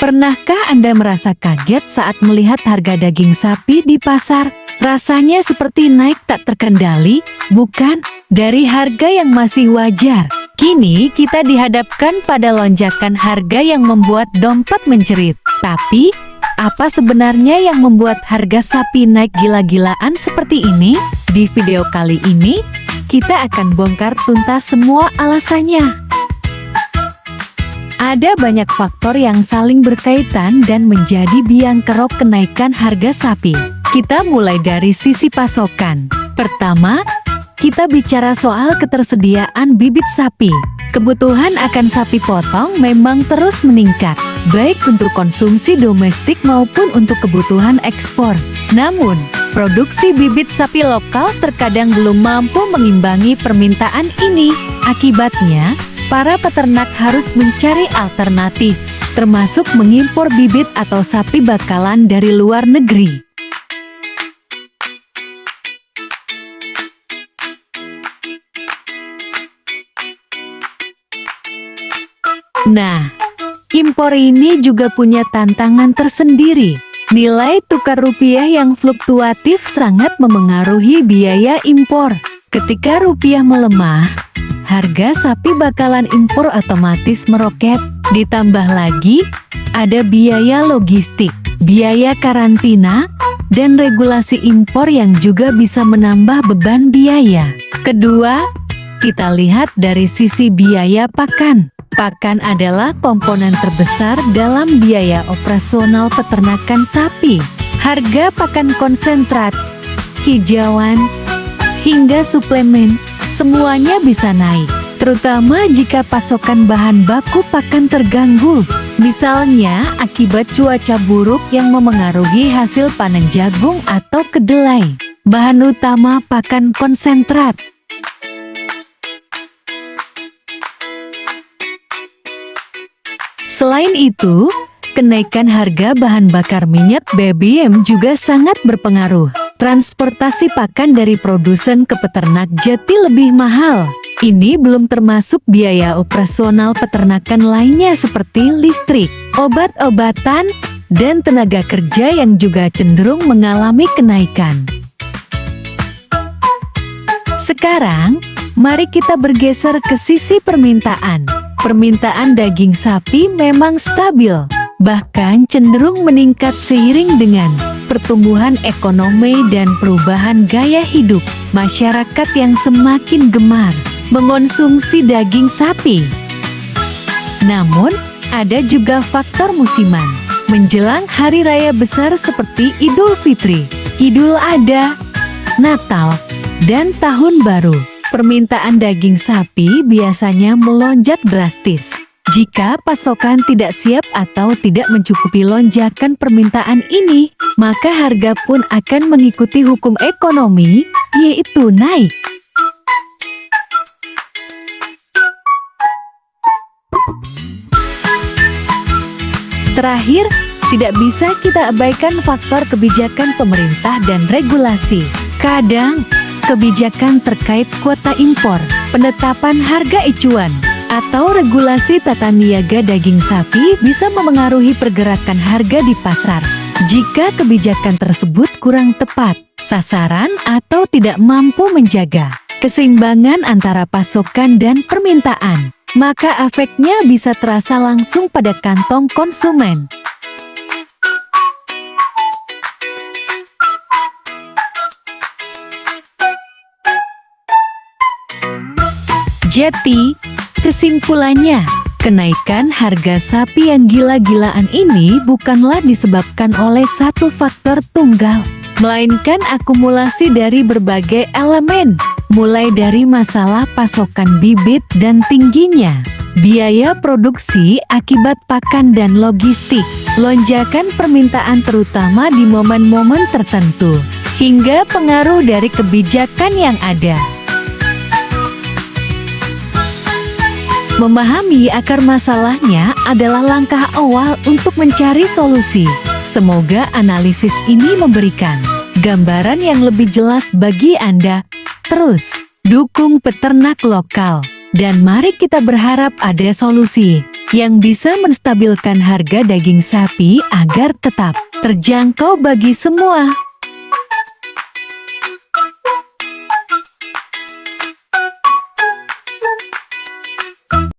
Pernahkah Anda merasa kaget saat melihat harga daging sapi di pasar? Rasanya seperti naik tak terkendali, bukan? Dari harga yang masih wajar, kini kita dihadapkan pada lonjakan harga yang membuat dompet menjerit. Tapi, apa sebenarnya yang membuat harga sapi naik gila-gilaan seperti ini? Di video kali ini, kita akan bongkar tuntas semua alasannya. Ada banyak faktor yang saling berkaitan dan menjadi biang kerok kenaikan harga sapi. Kita mulai dari sisi pasokan. Pertama, kita bicara soal ketersediaan bibit sapi. Kebutuhan akan sapi potong memang terus meningkat, baik untuk konsumsi domestik maupun untuk kebutuhan ekspor. Namun, produksi bibit sapi lokal terkadang belum mampu mengimbangi permintaan ini. Akibatnya, para peternak harus mencari alternatif, termasuk mengimpor bibit atau sapi bakalan dari luar negeri. Nah, impor ini juga punya tantangan tersendiri. Nilai tukar rupiah yang fluktuatif sangat memengaruhi biaya impor. Ketika rupiah melemah, harga sapi bakalan impor otomatis meroket. Ditambah lagi, ada biaya logistik, biaya karantina, dan regulasi impor yang juga bisa menambah beban biaya. Kedua, kita lihat dari sisi biaya pakan. Pakan adalah komponen terbesar dalam biaya operasional peternakan sapi. Harga pakan konsentrat, hijauan, hingga suplemen, semuanya bisa naik, terutama jika pasokan bahan baku pakan terganggu. Misalnya, akibat cuaca buruk yang memengaruhi hasil panen jagung atau kedelai, bahan utama pakan konsentrat. Selain itu, kenaikan harga bahan bakar minyak BBM juga sangat berpengaruh. Transportasi pakan dari produsen ke peternak jadi lebih mahal. Ini belum termasuk biaya operasional peternakan lainnya seperti listrik, obat-obatan, dan tenaga kerja yang juga cenderung mengalami kenaikan. Sekarang, mari kita bergeser ke sisi permintaan. Permintaan daging sapi memang stabil, bahkan cenderung meningkat seiring dengan pertumbuhan ekonomi dan perubahan gaya hidup masyarakat yang semakin gemar mengonsumsi daging sapi. Namun, ada juga faktor musiman. Menjelang hari raya besar seperti Idul Fitri, Idul Adha, Natal, dan Tahun Baru, permintaan daging sapi biasanya melonjak drastis. Jika pasokan tidak siap atau tidak mencukupi lonjakan permintaan ini, maka harga pun akan mengikuti hukum ekonomi, yaitu naik. Terakhir, tidak bisa kita abaikan faktor kebijakan pemerintah dan regulasi. Kadang, kebijakan terkait kuota impor, penetapan harga acuan, atau regulasi tata niaga daging sapi bisa memengaruhi pergerakan harga di pasar. Jika kebijakan tersebut kurang tepat, sasaran, atau tidak mampu menjaga keseimbangan antara pasokan dan permintaan, maka efeknya bisa terasa langsung pada kantong konsumen. Jadi, kesimpulannya, kenaikan harga sapi yang gila-gilaan ini bukanlah disebabkan oleh satu faktor tunggal, melainkan akumulasi dari berbagai elemen, mulai dari masalah pasokan bibit dan tingginya biaya produksi akibat pakan dan logistik, lonjakan permintaan terutama di momen-momen tertentu, hingga pengaruh dari kebijakan yang ada. Memahami akar masalahnya adalah langkah awal untuk mencari solusi. Semoga analisis ini memberikan gambaran yang lebih jelas bagi Anda. Terus, dukung peternak lokal. Dan mari kita berharap ada solusi yang bisa menstabilkan harga daging sapi agar tetap terjangkau bagi semua.